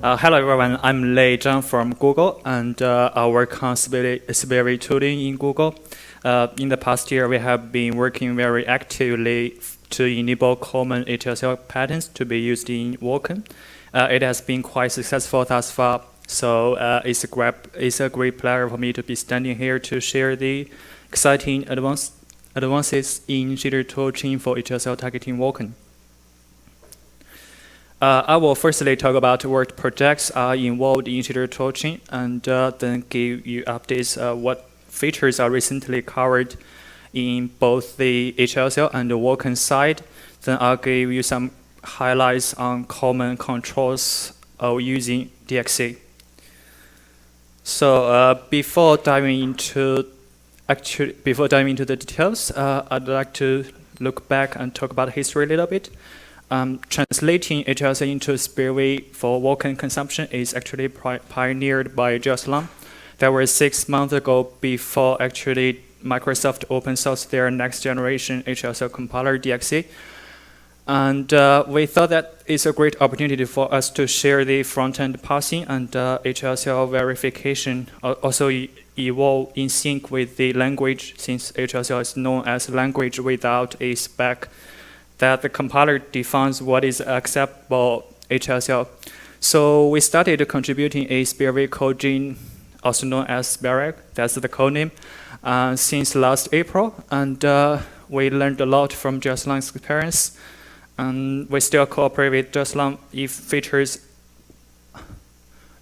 Hello everyone, I'm Lei Zhang from Google, and I work on spirv tooling in Google. In the past year, we have been working very actively to enable common HLSL patterns to be used in Vulkan. It has been quite successful thus far, so it's a great pleasure for me to be standing here to share the exciting advances in jitter toolchain for HLSL targeting Vulkan. I will firstly talk about what projects are involved in jitter toolchain, and then give you updates what features are recently covered in both the HLSL and the Vulkan side. Then I'll give you some highlights on common controls of using DXC. So before diving into the details, I'd like to look back and talk about history a little bit. Translating HLSL into spirv for Vulkan consumption is actually pioneered by Lei. That was 6 months ago, before actually Microsoft open sourced their next generation HLSL compiler DXC. And we thought that it's a great opportunity for us to share the front-end parsing and HLSL verification also evolve in sync with the language, since HLSL is known as language without a spec, that the compiler defines what is acceptable HLSL. So we started contributing a spirv code gene, also known as spirv, that's the code name, since last April. And we learned a lot from Lai's experience. And we still cooperate with Lai if features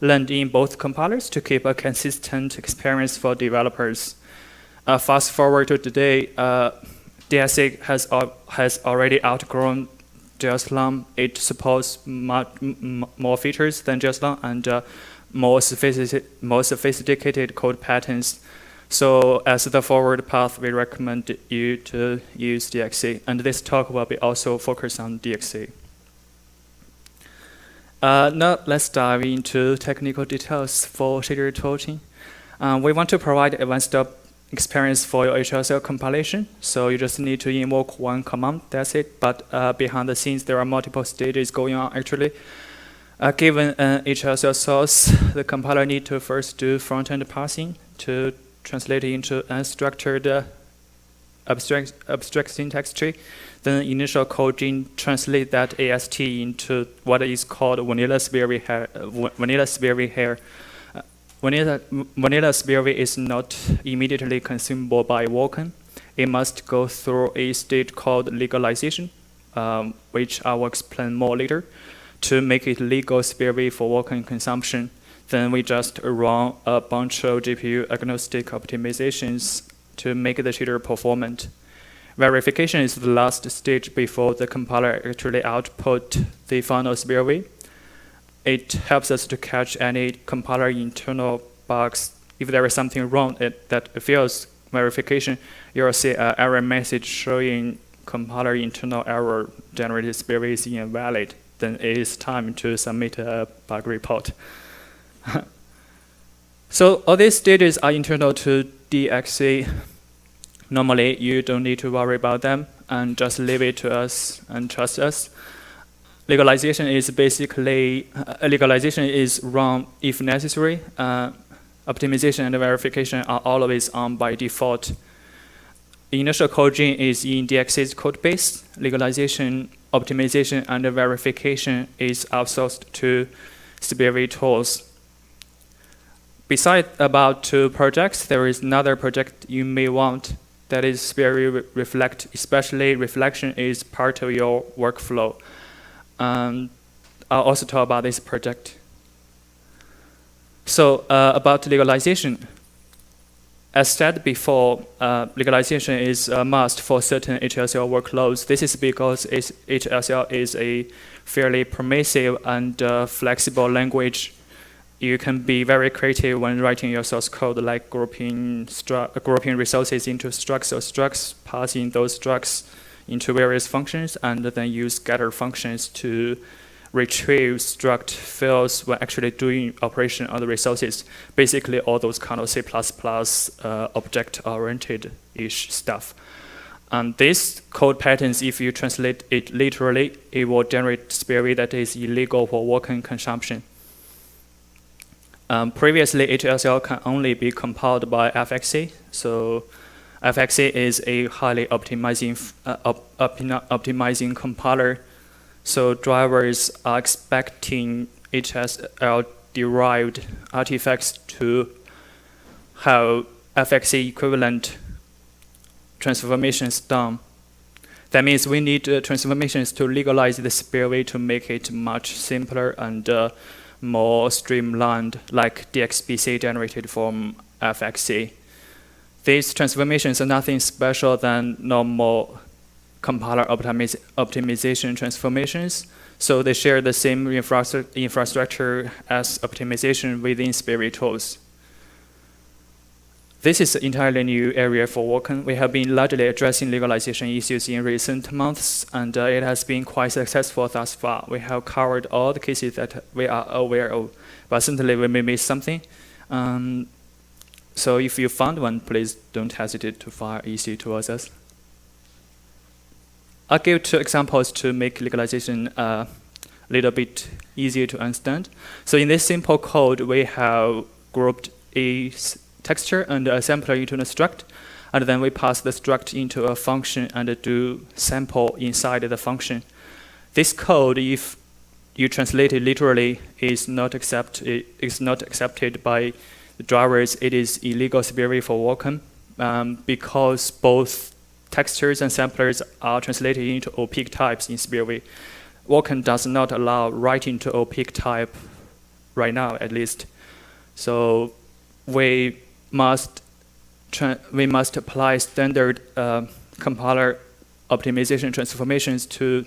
learned in both compilers to keep a consistent experience for developers. Fast forward to today, DXC has already outgrown Lai. It supports more features than Lai and more sophisticated code patterns. So as the forward path, we recommend you to use DXC. And this talk will be also focused on DXC. Now let's dive into technical details for jitter toolchain. We want to provide advanced experience for your HLSL compilation. So you just need to invoke one command, that's it. But behind the scenes, there are multiple stages going on actually. Given an HLSL source, the compiler needs to first do front-end parsing to translate it into unstructured abstract syntax tree. Then initial code gene translate that AST into what is called vanilla spirv here. Vanilla spirv is not immediately consumable by Vulkan. It must go through a stage called legalization, which I will explain more later, to make it legal spirv for Vulkan consumption. Then we just run a bunch of GPU agnostic optimizations to make the jitter performant. Verification is the last stage before the compiler actually output the final spirv. It helps us to catch any compiler internal bugs. If there is something wrong that fails verification, you'll see an error message showing compiler internal error generated spirv is invalid. Then it is time to submit a bug report. So all these stages are internal to DXC. Normally, you don't need to worry about them and just leave it to us and trust us. Legalization is basically, legalization is run if necessary. Optimization and verification are always on by default. The initial code gene is in DXC's code base. Legalization, optimization, and verification is outsourced to spirv tools. Besides about 2 projects, there is another project you may want, that is spirv reflect. Especially reflection is part of your workflow. I'll also talk about this project. So about legalization. As said before, legalization is a must for certain HLSL workloads. This is because HLSL is a fairly permissive and flexible language. You can be very creative when writing your source code, like grouping resources into structs or structs, passing those structs into various functions, and then use getter functions to retrieve struct fields when actually doing operation on the resources. Basically, all those kind of C++ object-oriented-ish stuff. And these code patterns, if you translate it literally, it will generate spirv that is illegal for Vulkan consumption. Previously, HLSL can only be compiled by FXC. So FXC is a highly optimizing compiler. So drivers are expecting HLSL-derived artifacts to have FXC equivalent transformations done. That means we need transformations to legalize the spirv to make it much simpler and more streamlined, like DXBC generated from FXC. These transformations are nothing special than normal compiler optimization transformations. So they share the same infrastructure as optimization within spirv tools. This is an entirely new area for Vulkan. We have been largely addressing legalization issues in recent months, and it has been quite successful thus far. We have covered all the cases that we are aware of, but certainly we may miss something. So if you found one, please don't hesitate to fire issue towards us. I'll give 2 examples to make legalization a little bit easier to understand. So in this simple code, we have grouped a texture and a sampler into a struct, and then we pass the struct into a function and do sample inside the function. This code, if you translate it literally, is not accepted by the drivers. It is illegal spirv for Vulkan because both textures and samplers are translated into opaque types in spirv. Vulkan does not allow writing to opaque type right now, at least. So we must apply standard compiler optimization transformations to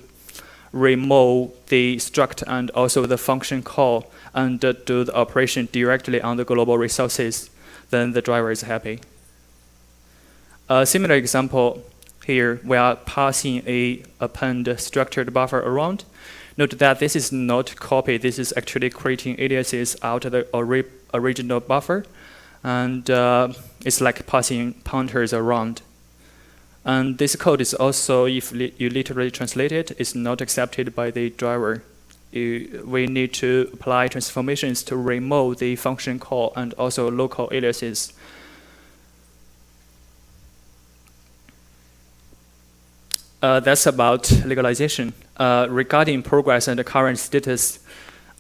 remove the struct and also the function call and do the operation directly on the global resources. Then the driver is happy. A similar example here, we are passing a append structured buffer around. Note that this is not copy. This is actually creating aliases out of the original buffer. And it's like passing pointers around. And this code is also, if you literally translate it, is not accepted by the driver. We need to apply transformations to remove the function call and also local aliases. That's about legalization. Regarding progress and the current status,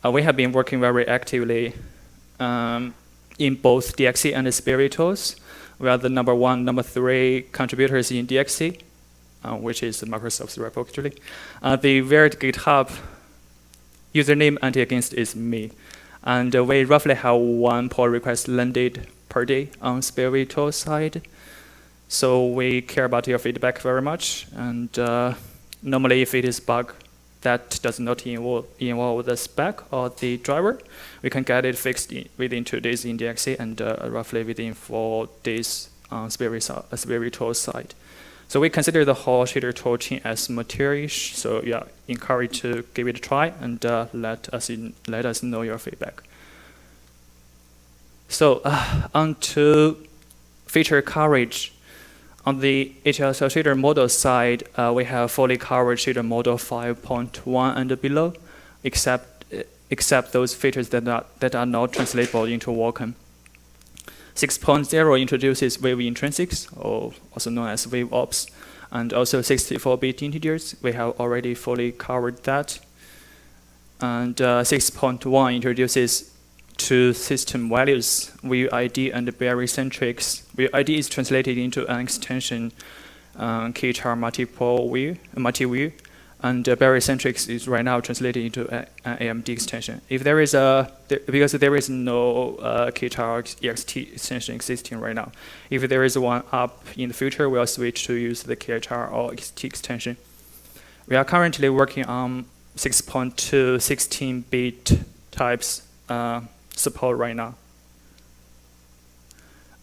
we have been working very actively in both DXC and spirv tools. We are the number 1, number 3 contributors in DXC, which is Microsoft's repository. The varied GitHub username anti-against is me. And we roughly have 1 pull request landed per day on spirv tool side. So we care about your feedback very much. And normally if it is bug that does not involve the spec or the driver, we can get it fixed within 2 days in DXC and roughly within 4 days on spirv tool side. So we consider the whole shader toolchain as mature-ish. So yeah, encourage to give it a try and let us know your feedback. So on to feature coverage. On the HLSL shader model side, we have fully covered shader model 5.1 and below, except those features that are not translatable into Vulkan. 6.0 introduces wave intrinsics, or also known as spirv-opt, and also 64-bit integers. We have already fully covered that. And 6.1 introduces 2 system values, view ID and barycentrics. View ID is translated into an extension, KHR multi-view, and barycentrics is right now translated into an AMD extension. If there is because there is no KHR EXT extension existing right now. If there is one up in the future, we'll switch to use the KHR or EXT extension. We are currently working on 6.2 16-bit types support right now.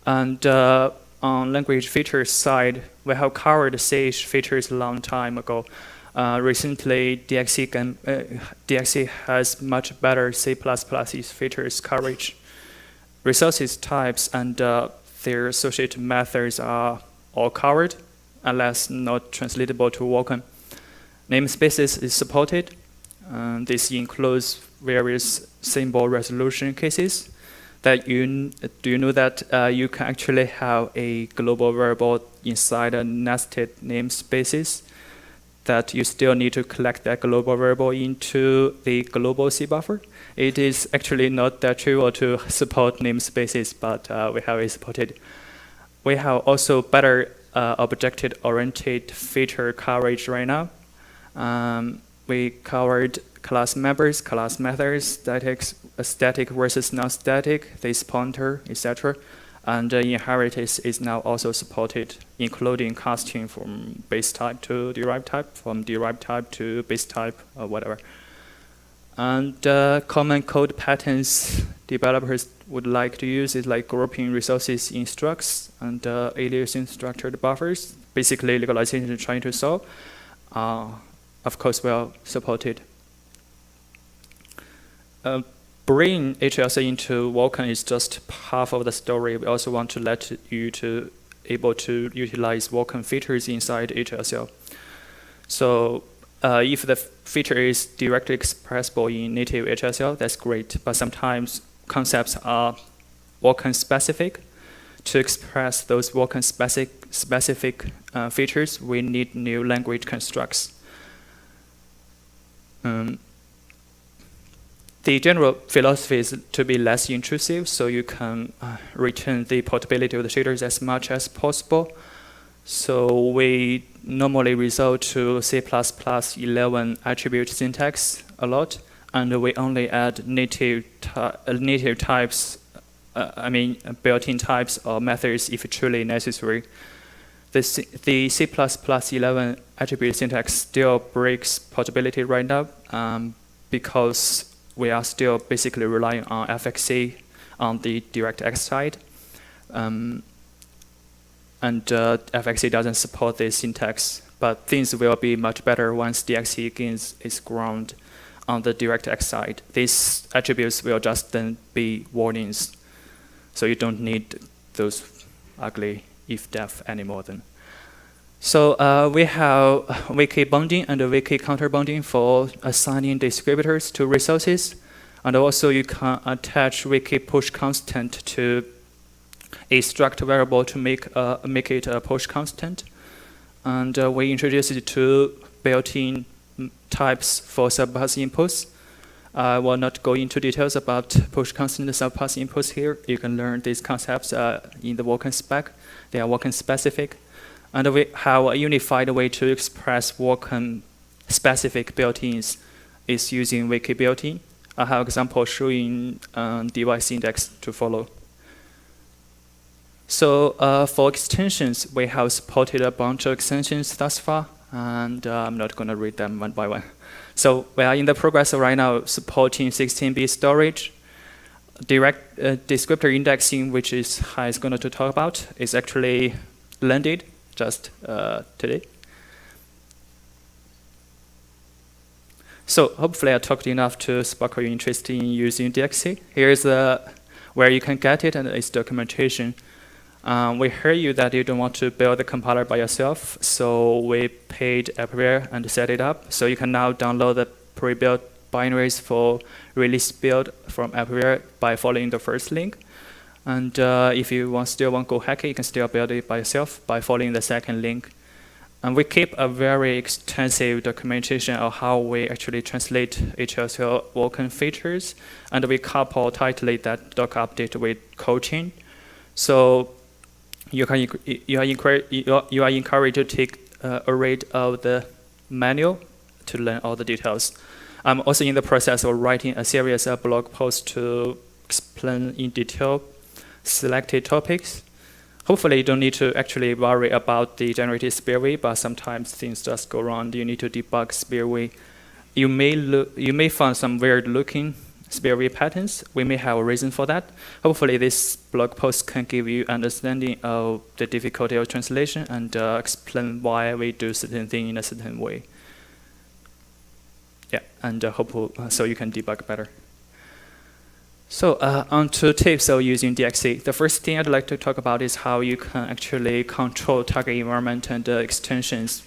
And on language features side, we have covered CH features a long time ago. Recently, DXC has much better C++ features coverage. Resources types and their associated methods are all covered, unless not translatable to Vulkan. Namespaces is supported. This includes various symbol resolution cases. do you know that you can actually have a global variable inside a nested namespaces that you still need to collect that global variable into the global C buffer? It is actually not that trivial to support namespaces, but we have it supported. We have also better object-oriented feature coverage right now. We covered class members, class methods, static versus non-static, this pointer, etc. And inheritance is now also supported, including casting from base type to derived type, from derived type to base type, or whatever. And common code patterns developers would like to use is like grouping resources in structs and aliasing structured buffers. Basically, legalization is trying to solve. Of course, well supported. Bringing HLSL into Vulkan is just half of the story. We also want to let you to able to utilize Vulkan features inside HLSL. So if the feature is directly expressible in native HLSL, that's great. But sometimes concepts are Vulkan specific. To express those Vulkan specific features, we need new language constructs. The general philosophy is to be less intrusive, so you can return the portability of the shaders as much as possible. So we normally resort to C++ 11 attribute syntax a lot, and we only add native types, built-in types or methods if truly necessary. The C++ 11 attribute syntax still breaks portability right now because we are still basically relying on FXC on the DirectX side. And FXC doesn't support this syntax, but things will be much better once DXC is ground on the DirectX side. These attributes will just then be warnings, so you don't need those ugly if-def anymore then. So we have wiki bounding and wiki counter bounding for assigning descriptors to resources. And also you can attach wiki push constant to a struct variable to make it a push constant. And we introduced two built-in types for subpass inputs. I will not go into details about push constant subpass inputs here. You can learn these concepts in the Vulkan spec. They are Vulkan specific. And we have a unified way to express Vulkan specific built-ins is using wiki built-in. I have example showing device index to follow. So for extensions, we have supported a bunch of extensions thus far, and I'm not going to read them one by one. So we are in the progress right now supporting 16-bit storage. Direct descriptor indexing, which is Hai is going to talk about, is actually landed just today. So hopefully I talked enough to spark your interest in using DXC. Here's where you can get it and its documentation. We heard you that you don't want to build the compiler by yourself, so we paid Appleware and set it up. So you can now download the pre-built binaries for release build from Appleware by following the first link. And if you still want to go hack it, you can still build it by yourself by following the second link. And we keep a very extensive documentation of how we actually translate HLSL Vulkan features, and we couple tightly that doc update with Toolchain. So you are encouraged to take a read of the manual to learn all the details. I'm also in the process of writing a series of blog posts to explain in detail selected topics. Hopefully you don't need to actually worry about the generated spirv, but sometimes things just go wrong. You need to debug spirv. You may find some weird looking spirv patterns. We may have a reason for that. Hopefully this blog post can give you understanding of the difficulty of translation and explain why we do certain thing in a certain way. Yeah, and so you can debug better. So on to tips of using DXC. The first thing I'd like to talk about is how you can actually control target environment and extensions.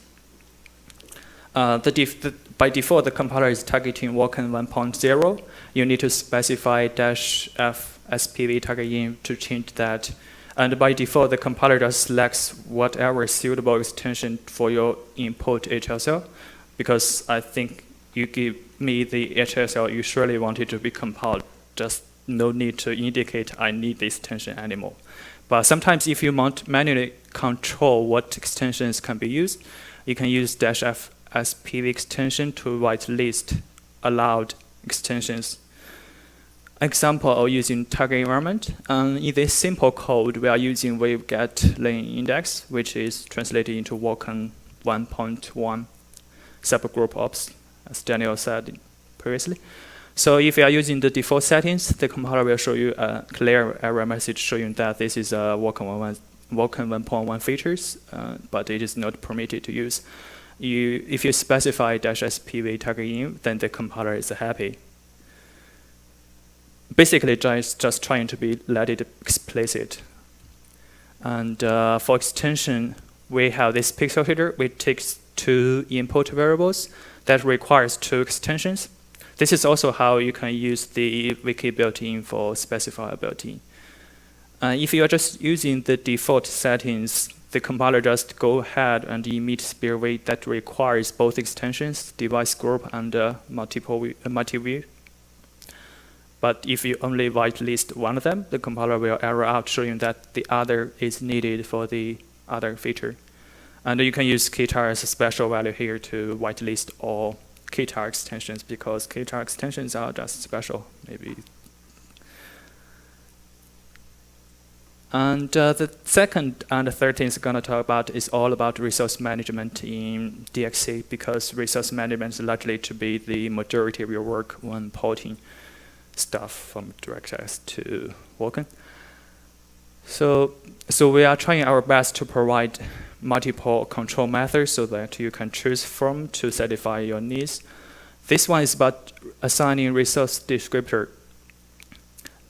By default, the compiler is targeting Vulkan 1.0. You need to specify -f spv target in to change that. And by default, the compiler just selects whatever suitable extension for your input HLSL, because I think you give me the HLSL you surely want it to be compiled. Just no need to indicate I need this extension anymore. But sometimes if you want to manually control what extensions can be used, you can use -f spv extension to whitelist allowed extensions. Example of using target environment. In this simple code, we are using wave-get lane index, which is translated into Vulkan 1.1 subgroup ops, as Daniel said previously. So if you are using the default settings, the compiler will show you a clear error message showing that this is a Vulkan 1.1 features, but it is not permitted to use. If you specify -spv target in, then the compiler is happy. Basically, just trying to let it explicit. And for extension, we have this pixel header, which takes 2 input variables that requires 2 extensions. This is also how you can use the wiki built-in for specifier built-in. If you are just using the default settings, the compiler just go ahead and emit spirv that requires both extensions, device group, and multi-view. But if you only whitelist one of them, the compiler will error out showing that the other is needed for the other feature. And you can use ktar as a special value here to whitelist all ktar extensions, because ktar extensions are just special, maybe. And the second and the third thing I'm going to talk about is all about resource management in DXC, because resource management is likely to be the majority of your work when porting stuff from DirectX to Vulkan. So we are trying our best to provide multiple control methods so that you can choose from to satisfy your needs. This one is about assigning resource descriptor.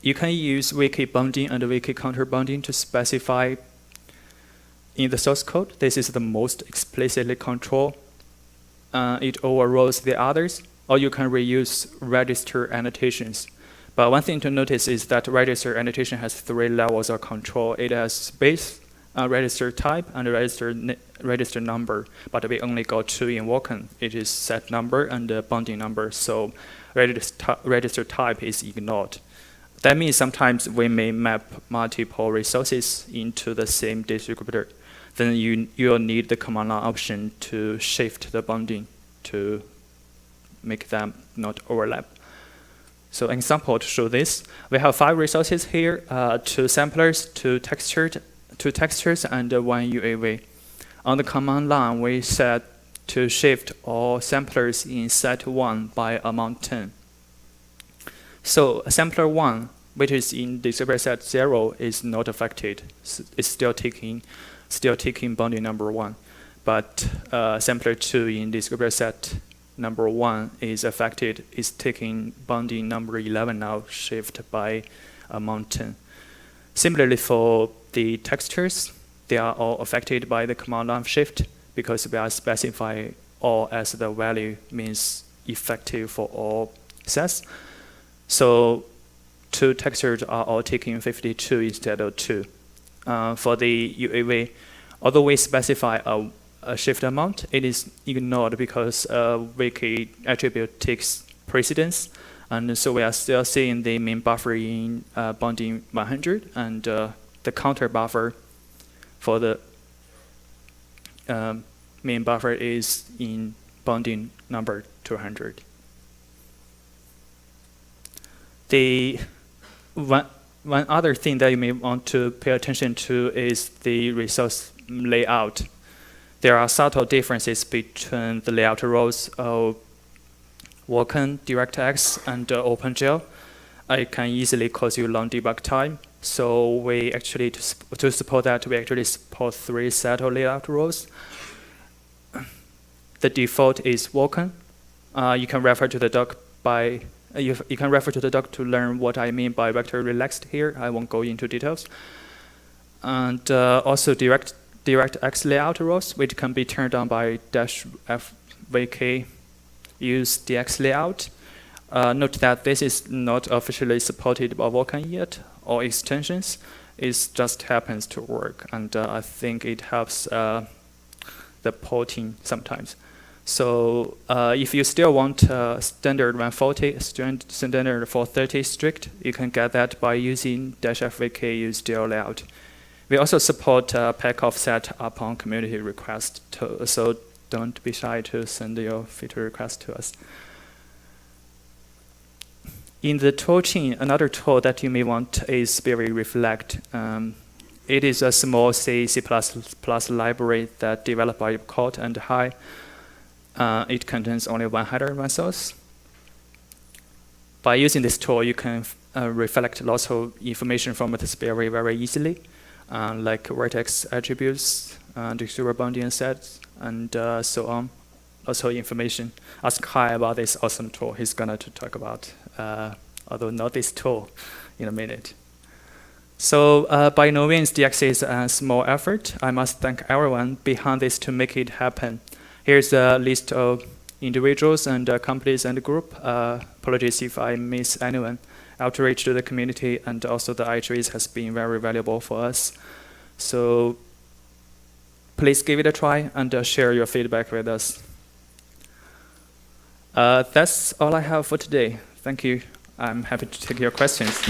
You can use wiki bounding and wiki counter bounding to specify in the source code. This is the most explicitly control. It overrules the others, or you can reuse register annotations. But one thing to notice is that register annotation has 3 levels of control. It has space, register type, and register number. But we only got 2 in Vulkan. It is set number and bounding number. So register type is ignored. That means sometimes we may map multiple resources into the same descriptor. Then you'll need the command line option to shift the bounding to make them not overlap. So example to show this, we have 5 resources here, 2 samplers, 2 textures, and 1 UAV. On the command line, we set to shift all samplers in set 1 by amount 10. So sampler 1, which is in descriptor set 0, is not affected. It's still taking bounding number 1. But sampler 2 in descriptor set number 1 is affected, is taking bounding number 11 now, shift by amount 10. Similarly for the textures, they are all affected by the command line shift because we are specifying all as the value means effective for all sets. So 2 textures are all taking 52 instead of 2. For the UAV, although we specify a shift amount, it is ignored because wiki attribute takes precedence, and so we are still seeing the main buffer in bounding 100, and the counter buffer for the main buffer is in bounding number 200. The one other thing that you may want to pay attention to is the resource layout. There are subtle differences between the layout roles of Vulkan, DirectX, and OpenGL. It can easily cause you long debug time. So we actually, to support that, we actually support 3 set of layout roles. The default is Vulkan. You can refer to the doc you can refer to the doc to learn what I mean by vector relaxed here. I won't go into details. And also DirectX layout roles, which can be turned on by -fvk use dx layout. Note that this is not officially supported by Vulkan yet, or extensions. It just happens to work, and I think it helps the porting sometimes. So if you still want standard 140, standard 430 strict, you can get that by using -fvk use DL layout. We also support pack offset upon community request, so don't be shy to send your feature request to us. In the Toolchain, another tool that you may want is spirv-reflect. It is a small C++ library that developed by Cort and Hai. It contains only one header and one source. By using this tool, you can reflect lots of information from the spirv very easily, like vertex attributes, distributor bounding sets, and so on. Also information. Ask Hai about this awesome tool. He's going to talk about, although not this tool, in a minute. So by no means DX is a small effort. I must thank everyone behind this to make it happen. Here's a list of individuals and companies and group. Apologies if I miss anyone. Outreach to the community and also the IHVs has been very valuable for us. So please give it a try and share your feedback with us. That's all I have for today. Thank you. I'm happy to take your questions.